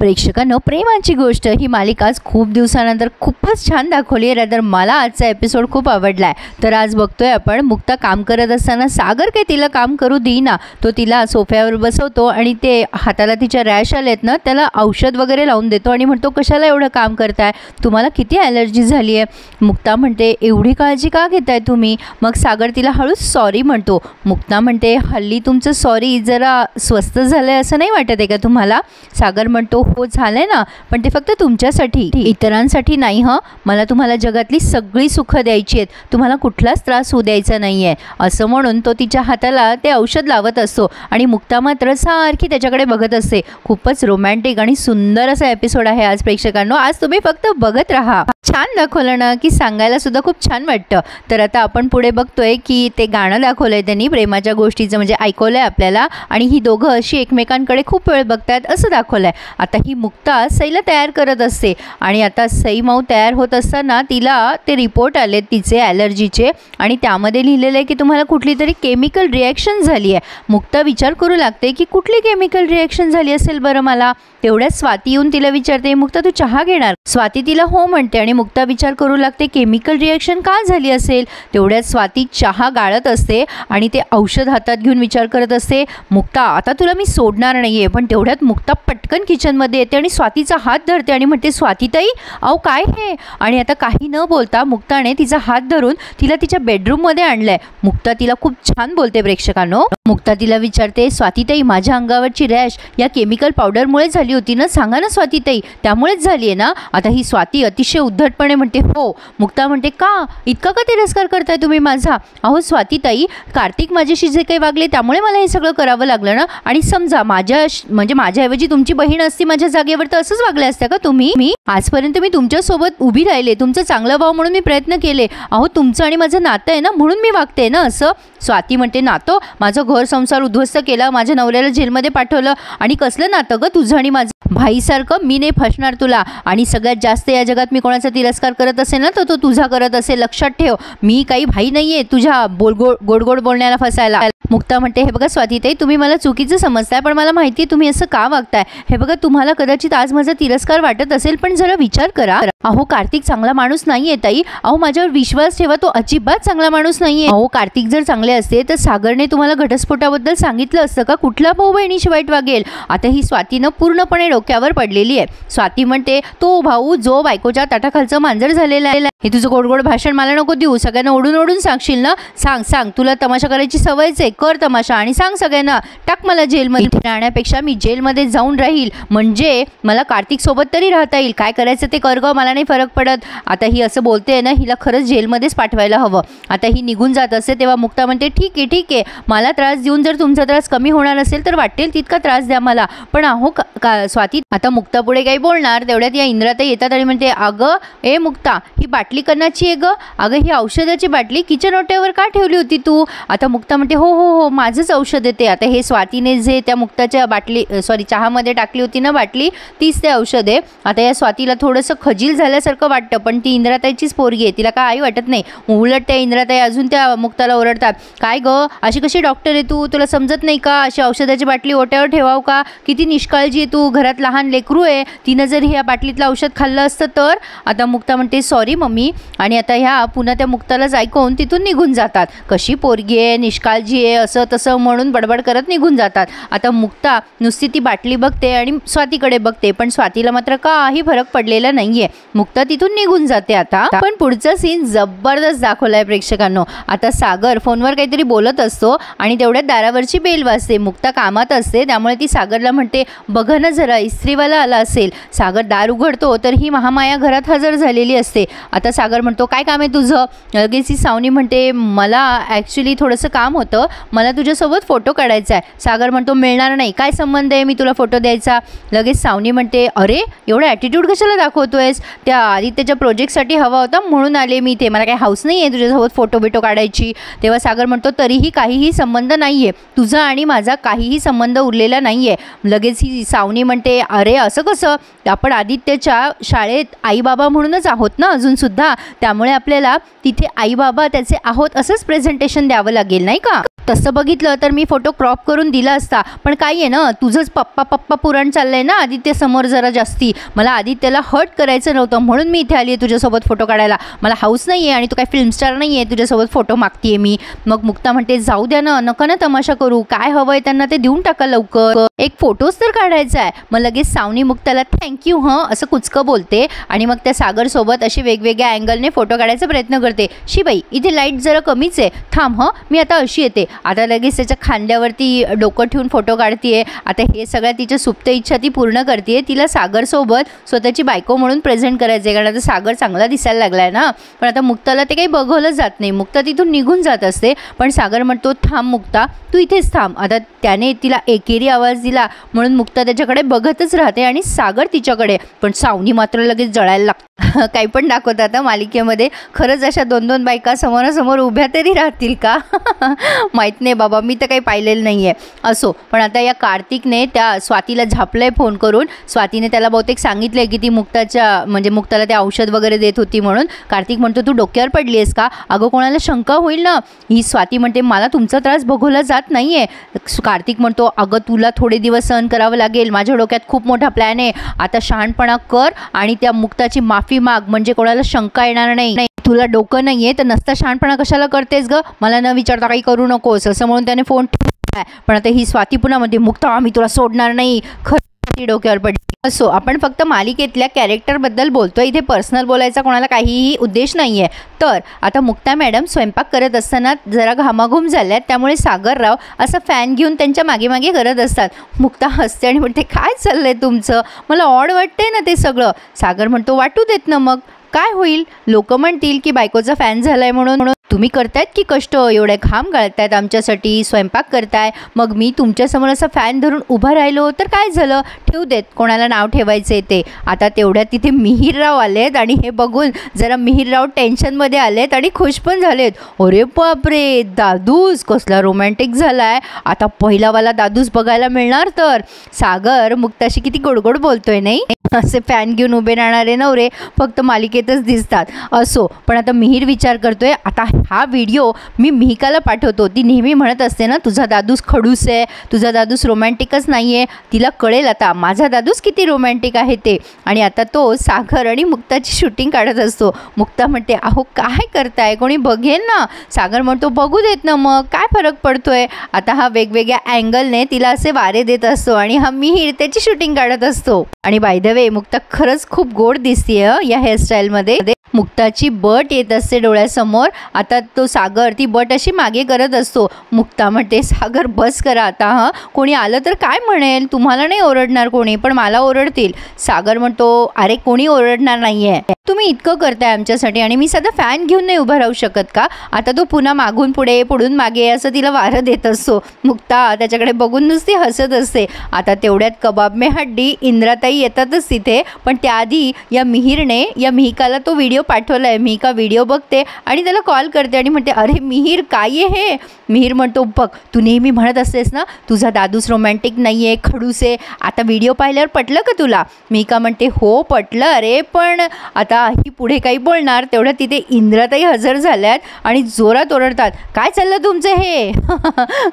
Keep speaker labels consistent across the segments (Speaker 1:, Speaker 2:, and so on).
Speaker 1: प्रेक्षकांनो, प्रेमाची गोष्ट ही मालिका आज खूप दिवसानंतर खूपच छान दाखवली आहे. तर मला आजचा एपिसोड खूप आवडला आहे. तर आज बघतोय आपण मुक्ता काम करत असताना सागर काही तिला काम करू देईना. तो तिला सोफ्यावर बसवतो आणि ते हाताला तिच्या रॅश आलेत ना, त्याला औषध वगैरे लावून देतो आणि म्हणतो कशाला एवढं काम करताय, तुम्हाला किती ॲलर्जी झाली आहे. मुक्ता म्हणते एवढी काळजी का घेताय तुम्ही. मग सागर तिला हळूच सॉरी म्हणतो. मुक्ता म्हणते हल्ली तुमचं सॉरी जरा स्वस्त झालं आहे असं नाही वाटत आहे का तुम्हाला. सागर म्हणतो हो झालंय ना, पण ते फक्त तुमच्यासाठी, इतरांसाठी नाही. मला तुम्हाला जगातली सगळी सुख द्यायची आहेत, तुम्हाला कुठलाच त्रास होऊ द्यायचा नाही आहे असं म्हणून तो तिच्या हाताला ते औषध लावत असतो आणि मुक्ता मात्र सारखी त्याच्याकडे बघत असते. खूपच रोमॅन्टिक आणि सुंदर असा एपिसोड आहे आज प्रेक्षकांनो. आज तुम्ही फक्त बघत राहा. छान दाखवलं ना की सांगायला सुद्धा खूप छान वाटतं. तर आता आपण पुढे बघतोय की ते गाणं दाखवलंय त्यांनी प्रेमाच्या गोष्टीचं, म्हणजे ऐकवलंय आपल्याला आणि ही दोघं अशी एकमेकांकडे खूप वेळ बघतायत असं दाखवलंय. आता ही मुक्ता सईला तयार करत असते आणि आता सई माऊ तयार होत असताना तिला ते रिपोर्ट आले तिचे ॲलर्जीचे आणि त्यामध्ये लिहिलेलं आहे की तुम्हाला कुठली तरी केमिकल रिॲक्शन झाली आहे. मुक्ता विचार करू लागते की कुठली केमिकल रिॲक्शन झाली असेल बरं मला. तेवढ्यात स्वाती येऊन तिला विचारते मुक्ता तू चहा घेणार. स्वाती तिला हो म्हणते आणि मुक्ता विचार करू लागते केमिकल रिॲक्शन का झाली असेल. तेवढ्यात स्वाती चहा गाळत असते आणि ते औषध हातात घेऊन विचार करत असते मुक्ता आता तुला मी सोडणार नाहीये. पण तेवढ्यात मुक्ता पटकन किचनमध्ये येते आणि स्वातीचा हात धरते आणि म्हणते स्वातीताई अहो काय हे. आणि आता काही न बोलता मुक्ताने तिचा हात धरून तिला तिच्या बेडरूममध्ये आणलंय. मुक्ता तिला खूप छान बोलते प्रेक्षकांनो. मुक्ता तिला विचारते स्वातीताई माझ्या अंगावरची रॅश या केमिकल पावडरमुळे झाली होती ना, सांगा ना स्वातीताई, त्यामुळेच झाली आहे ना. आता ही स्वाती अतिशय उद्धटपणे म्हणते हो. मुक्ता म्हणते का इतका का तिरस्कार करताय तुम्ही माझा. अहो स्वातीताई कार्तिक माझ्याशी जे काही वागले त्यामुळे मला हे सगळं करावं लागलं ना. आणि समजा माझ्याऐवजी तुमची बहीण असती माझ्या जागेवर तर असंच वागले असत्या का तुम्ही. आजपर्यंत मी तुमच्यासोबत उभी राहिले, तुमचं चांगलं व्हावं म्हणून मी प्रयत्न केले. अहो तुमचं आणि माझं नातं आहे ना म्हणून मी वागते ना असं. स्वाती म्हणते नातं, माझं घर संसार उद्ध्वस्त केला, माझ्या नवऱ्याला जेलमध्ये पाठवलं आणि कसलं नातं ग तुझं आणि माझं. भाईसारखं मी नाही फसणार तुला. आणि सगळ्यात जास्त या जगात मी कोणाचा तिरस्कार करत असेल ना तर तो तुझा करत असेल. लक्षात ठेव मी काही भाई नाहीये तुझ्या गोड गोड बोलण्याला फसायला. मुक्ता म्हणते हे बघा स्वातीताई तुम्ही मला चुकीचं समजताय, पण मला माहिती आहे तुम्ही असं का वागताय. हे बघा तुम्हाला कदाचित आज माझा तिरस्कार वाटत असेल, पण जरा विचार करा. अहो कार्तिक चांगला माणूस नाहीये ताई. अहो माझ्यावर विश्वास ठेवा, तो अजिबात चांगला माणूस नाहीये. अहो कार्तिक जर चांगले असते तर सागरने तुम्हाला घटस्फोटाबद्दल सांगितलं असतं का. कुठला भाऊ बहिणीशी वाईट वागेल. आता ही स्वातीनं पूर्णपणे डोक्यावर पडलेली आहे. स्वाती म्हणते तो भाऊ जो बायकोच्या ताटाखालचं मांजर झालेला आहे. हे तुझं गोड भाषण मला नको देऊ. सगळ्यांना ओढून सांगशील ना. सांग तुला तमाशा करायची सवयच आहे, कर तमाशा आणि सांग सगळ्यांना. टाक मला जेलमध्ये राहण्यापेक्षा मी जेलमध्ये जाऊन राहील म्हणजे मला कार्तिक सोबत तरी राहता येईल. काय करायचं ते कर ग, मला नाही फरक पडत. आता ही असं बोलते ना, हिला खरंच जेलमध्येच पाठवायला हवं. आता ही निघून जात असते तेव्हा मुक्ता म्हणते ठीक आहे मला त्रास देऊन जर तुमचा त्रास कमी होणार असेल तर वाटेल तितका त्रास द्या मला. पण अहो स्वाती आता मुक्ता पुढे काही बोलणार तेवढ्यात या इंद्राताई येतात आणि म्हणते अगं ए मुक्ता ही बाटली कणाची आहे ग. अगं ही औषधाची बाटली किचन ओट्यावर का ठेवली होती तू. आता मुक्ता म्हणते हो माझंच औषध येते. आता हे स्वातीने जे त्या मुक्ताच्या चहामध्ये टाकली होती ना बाटली, तीच ते औषध आहे. आता या स्वातीला थोडंसं खजील झाल्यासारखं वाटतं, पण ती इंद्राताईचीच पोरगी आहे, तिला काय वाटत नाही. उलट त्या इंद्राताई अजून त्या मुक्ताला ओरडतात काय ग अशी कशी डॉक्टर आहे तू, तुला समजत नाही का अशी औषधाची बाटली ओट्यावर ठेवाव का, किती निष्काळजी आहे तू, घरात लहान लेकरू आहे, तिनं जर ह्या बाटलीतलं औषध खाल्लं असतं तर. आता मुक्ता म्हणते सॉरी मम्मी. आणि आता ह्या पुन्हा त्या मुक्तालाच ऐकून तिथून निघून जातात. कशी पोरगी आहे, निष्काळजी आहे, असं तसं म्हणून बडबड करत निघून जातात. आता मुक्ता नुसती ती बाटली बघते आणि स्वातीकडे बघते, पण स्वातीला मात्र काही फरक पडलेला नाहीये. मुक्ता तिथून निघून जाते. आता पण पुढचा सीन जबरदस्त दाखवलाय प्रेक्षकांनो. आता सागर फोनवर काहीतरी बोलत असतो आणि तेवढ्यात दारावरची बेल वाजते. मुक्ता कामात असते त्यामुळे ती सागरला म्हणते बघा ना जरा इस्त्रीवाला आला असेल. सागर दार उघडतो तर ही महामाया घरात हजर झालेली असते. आता सागर म्हणतो काय काम आहे तुझं. लगेच ही सावनी म्हणते मला ॲक्च्युली थोडंसं काम होतं, मला तुझ्यासोबत फोटो काढायचा आहे. सागर म्हणतो मिळणार नाही, काय संबंध आहे मी तुला फोटो द्यायचा. लगेच सावनी म्हणते अरे एवढा ॲटिट्यूड कशाला दाखवतोयस, त्या आदित्यच्या प्रोजेक्टसाठी हवा होता म्हणून आले मी, ते मला काही हाऊस नाही आहे तुझ्यासोबत फोटो काढायची. तेव्हा सागर म्हणतो तरीही काहीही संबंध नाही आहे, तुझा आणि माझा काहीही संबंध उरलेला नाही आहे. लगेच ही सावनी म्हणते अरे असं कसं, आपण आदित्यच्या शाळेत आईबाबा म्हणूनच आहोत ना अजूनसुद्धा, त्यामुळे आपल्याला तिथे आईबाबा त्याचे आहोत असंच प्रेझेंटेशन द्यावं लागेल नाही का. तसं बघितलं तर मी फोटो क्रॉप करून दिला असता, पण काही आहे ना, तुझंच पप्पा पप्पा पुराण चाललंय ना आदित्य समोर जरा जास्ती. मला आदित्यला हर्ट करायचं नव्हतं म्हणून मी इथे आली आहे तुझ्यासोबत फोटो काढायला. मला हाऊस नाही आहे आणि तू काय फिल्म स्टार नाही आहे तुझ्यासोबत फोटो मागतीये मी. मग मुक्ता म्हणते जाऊ द्या ना, नका ना तमाशा करू, काय हवं आहे त्यांना ते देऊन टाका लवकर, एक फोटोज तर काढायचा आहे. मग लगेच सावनी मुक्ताला थँक्यू असं कुचकं बोलते आणि मग त्या सागरसोबत अशी वेगवेगळ्या अँगलने फोटो काढायचा प्रयत्न करते. शिबाई इथे लाईट जरा कमीच आहे, थांब मी आता अशी येते. आता लगेच त्याच्या खांद्यावरती डोकं ठेवून फोटो काढतीये. आता हे सगळ्या तिच्या सुप्त इच्छा ती पूर्ण करते. तिला सागरसोबत स्वतःची बायको म्हणून प्रेझेंट करायचं आहे, कारण आता सागर चांगला दिसायला लागलाय ना. पण आता मुक्ताला ते काही बघवलं जात नाही, मुक्ता तिथून निघून जात असते. पण सागर म्हणतो थांब मुक्ता, तू इथेच थांब. आता त्याने तिला एकेरी आवाज दिला म्हणून मुक्ता त्याच्याकडे बघतच राहते आणि सागर तिच्याकडे. पण सावनी मात्र लगेच जळायला लागते. काही पण दाखवतात मालिकेमध्ये. खरंच अशा 2-2 बायका समोरासमोर उभ्या तरी राहतील का माहीत नाही बाबा, मी तर काही पाहिलेलं नाही आहे. असो, पण आता या कार्तिकने त्या स्वातीला झापलंय फोन करून. स्वातीने त्याला बहुतेक सांगितलं आहे की ती मुक्ताला ते औषध वगैरे देत होती म्हणून. कार्तिक म्हणतो तू डोक्यावर पडली आहेस का? अगं कोणाला शंका होईल ना. ही स्वाती म्हणते मला तुमचा त्रास बघवला जात नाही आहे. कार्तिक म्हणतो अगं तुला थोडे दिवस सहन करावं लागेल, माझ्या डोक्यात खूप मोठा प्लॅन आहे. आता शहाणपणा कर आणि त्या मुक्ताची माफी माग, म्हणजे कोणाला शंका येणार नाही. तुला डोकं नाही आहे तर नसता शहाणपणा कशाला करतेस ग, मला न विचारता काही करू नकोस असं म्हणून त्याने फोन ठेवला. पण आता ही स्वाती पुन्हा म्हणते मुक्ता आम्ही तुला सोडणार नाही. खरं ती डोक्यावर पडली. असो, आपण फक्त मालिकेतल्या कॅरेक्टरबद्दल बोलतोय, इथे पर्सनल बोलायचा कोणाला काहीही उद्देश नाही आहे. तर आता मुक्ता मॅडम स्वयंपाक करत असताना जरा घामाघूम झाल्यात, त्यामुळे सागरराव असं फॅन घेऊन त्यांच्या मागे मागे करत असतात. मुक्ता हसते आणि म्हणते काय चाललंय तुमचं, मला ऑड वाटतंय ना ते सगळं. सागर म्हणतो वाटू देत ना, मग काय होईल, लोक म्हणतील की बायकोचा फॅन झालाय म्हणून. तुम्ही करतायत की कष्ट, एवढे घाम गाळतायत आमच्यासाठी, स्वयंपाक करताय, मग मी तुमच्यासमोर असं फॅन धरून उभं राहिलो तर काय झालं, ठेवू देत कोणाला नाव ठेवायचे ते. आता तेवढ्यात तिथे मिहिरराव आलेत आणि हे बघून जरा मिहिरराव टेन्शनमध्ये आलेत आणि खुश पण झालेत. अरे बापरे, दादूस कसला रोमॅन्टिक झालाय, आता पहिलावाला दादूस बघायला मिळणार. तर सागर मुक्ताशी किती गोडगोड बोलतोय नाही. असे फॅन घेऊन उभे राहणारे नवरे फक्त मालिकेतच दिसतात. असो, पण आता मिहिर विचार करतोय आता हा व्हिडिओ मी मिहिकाला पाठवतो. ती नेहमी म्हणत असते ना तुझा दादूस खडूस आहे, तुझा दादूस रोमॅन्टिकच नाही आहे. तिला कळेल आता माझा दादूस किती रोमॅन्टिक आहे ते. आणि आता तो सागर आणि मुक्ताची शूटिंग काढत असतो. मुक्ता म्हणते अहो काय करताय, कोणी बघेल ना. सागर म्हणतो बघू देत ना, मग काय फरक पडतोय. आता हा वेगवेगळ्या अँगलने तिला असे वारे देत असतो आणि हा मिहिर त्याची शूटिंग काढत असतो. आणि बाय द वे मुक्ता खरंच खूप गोड दिसतीये या हेअरस्टाईलमध्ये. मुक्ताची बट येत असते डोळ्यासमोर. आता तो सागर ती बट अशी मागे करत असतो. मुक्ता म्हणते सागर बस करा आता, कोणी आलं तर काय म्हणेल, तुम्हाला नाही ओरडणार कोणी, पण मला ओरडतील. सागर म्हणतो अरे कोणी ओरडणार नाहीये, तुम्ही इतकं करताय आमच्यासाठी आणि मी साधा फॅन घेऊन नाही उभा राहू शकत का. आता तो पुन्हा मागून पुढे पुढून मागे असं तिला वारं देत असतो. मुक्ता त्याच्याकडे बघून नुसती हसत असते. आता तेवढ्यात कबाब में हड्डी इंद्राताई येतातच तिथे. पण त्याआधी या मिहिरने या मिहिकाला तो व्हिडिओ पाठवला आहे. मिहिका व्हिडिओ बघते आणि त्याला कॉल करते आणि म्हणते अरे मिहिर काय आहे हे. मिहिर म्हणतो बघ तू नेहमी म्हणत असतेस ना तुझा दादूस रोमॅन्टिक नाही आहे, खडूस आहे, आता व्हिडिओ पाहिल्यावर पटलं का तुला. मिहिका म्हणते हो पटलं अरे, पण आता ही पुढे काही बोलणार तेवढ्या तिथे इंद्राताई हजर झाल्यात आणि जोरात ओरडतात काय चाललं तुमचं हे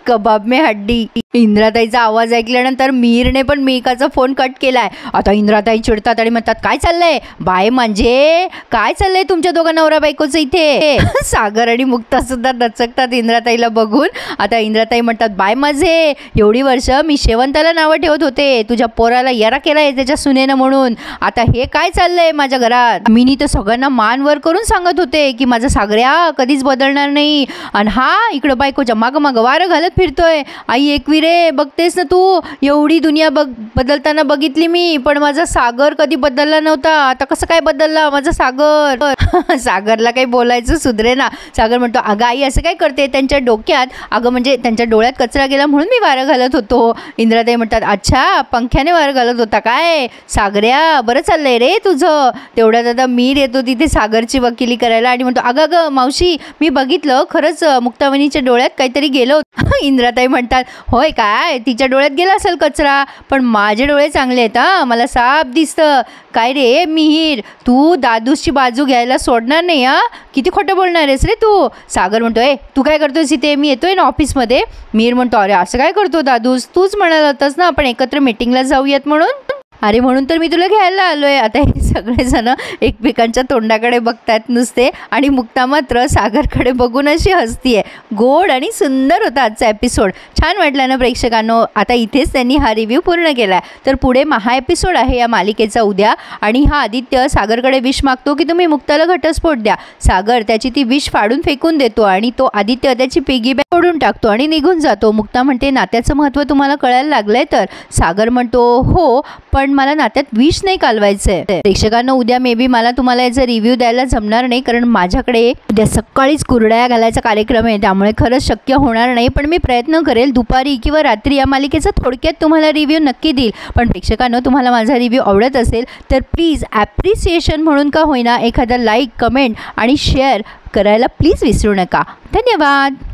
Speaker 1: कबाब में हड्डी. इंद्राताईचा आवाज ऐकल्यानंतर मिहिरने पण मिहिकाचा फोन कट केलाय. आता इंद्राताई चिडतात आणि म्हणतात काय चाललंय बाय, म्हणजे काय चाललंय तुमच्या दोघं नवरा बायकोचं इथे. सागर आणि मुक्ता सुद्धा दचकतात इंद्राताईला बघून. आता इंद्राताई म्हणतात बाय माझे, एवढी वर्ष मी शेवंताला नावं ठेवत होते, तुझ्या पोराला यारा केलाय त्याच्या सुनेनं म्हणून, आता हे काय चाललंय माझ्या घरात. मी तर सगळ्यांना मान वर करून सांगत होते की माझा सागऱ्या कधीच बदलणार नाही, आणि हा इकडं बायकोच्या मागं मागं वारं घालत फिरतोय. आई एकवी रे, बघतेस ना तू, एवढी दुनिया बदलताना बघितली मी, पण माझा सागर कधी बदलला नव्हता, आता कसं काय बदलला माझा सागर. सागरला काही बोलायचं सुधरे ना. सागर म्हणतो अगं आई असं काय करते, त्यांच्या डोक्यात अगं म्हणजे त्यांच्या डोळ्यात कचरा गेला म्हणून मी वारं घालत होतो. इंद्राताई म्हणतात अच्छा पंख्याने वारं घालत होता काय सागऱ्या, बरं चाललंय रे तुझं. तेवढ्यात आता आता मीर येतो तिथे सागरची वकिली करायला आणि म्हणतो, अगं अगं मावशी, मी बघितलं, खरंच मुक्तावनीच्या डोळ्यात काहीतरी गेलं होतं. इंद्राताई म्हणतात, होय काय, तिच्या डोळ्यात गेला असेल कचरा, पण माझे डोळे चांगले आहेत हां, मला साफ दिसतं. काय रे मिहीर, तू दादूची बाजू घ्यायला सोडणार नाही हां, किती खोटं बोलणार आहेस रे तू. सागर म्हणतो, तू काय करतोयस इथे, मी येतोय ना ऑफिसमध्ये. मिहीर म्हणतो, अरे असं काय करतो दादूस, तूच म्हणाला होतास ना आपण एकत्र मीटिंगला जाऊयात म्हणून. अरे म्हणून तर मी तुला घ्यायला आलो आहे. आता हे सगळेजण एकमेकांच्या तोंडाकडे बघतात नुसते आणि मुक्ता मात्र सागरकडे बघून अशी हसतीये. गोड आणि सुंदर होता आजचा एपिसोड. छान वाटला ना प्रेक्षकांनो. आता इथेच त्यांनी हा रिव्ह्यू पूर्ण केला आहे. तर पुढे महा एपिसोड आहे या मालिकेचा उद्या आणि हा आदित्य सागरकडे विश मागतो की तुम्ही मुक्ताला घटस्फोट द्या. सागर त्याची ती विश फाडून फेकून देतो आणि तो आदित्य त्याची पिगी बँक फोडून टाकतो आणि निघून जातो. मुक्ता म्हणते, नात्याचं महत्त्व तुम्हाला कळायला लागलंय तर. सागर म्हणतो, हो, पण मला नात्यात विष नाही कालवायचंय. प्रेक्षकांना उद्या मे बी मला तुम्हाला याचा रिव्ह्यू द्यायला जमणार नाही, कारण माझ्याकडे उद्या सकाळीच कुरड्या घालायचा कार्यक्रम आहे, त्यामुळे खरंच शक्य होणार नाही. पण मी प्रयत्न करेल दुपारी किंवा रात्री या मालिकेचा थोडक्यात तुम्हाला रिव्ह्यू नक्की देईल. पण प्रेक्षकांनो, तुम्हाला माझा रिव्ह्यू आवडत असेल तर प्लीज ॲप्रिसिएशन म्हणून का होईना एखादा लाईक, कमेंट आणि शेअर करायला प्लीज विसरू नका. धन्यवाद.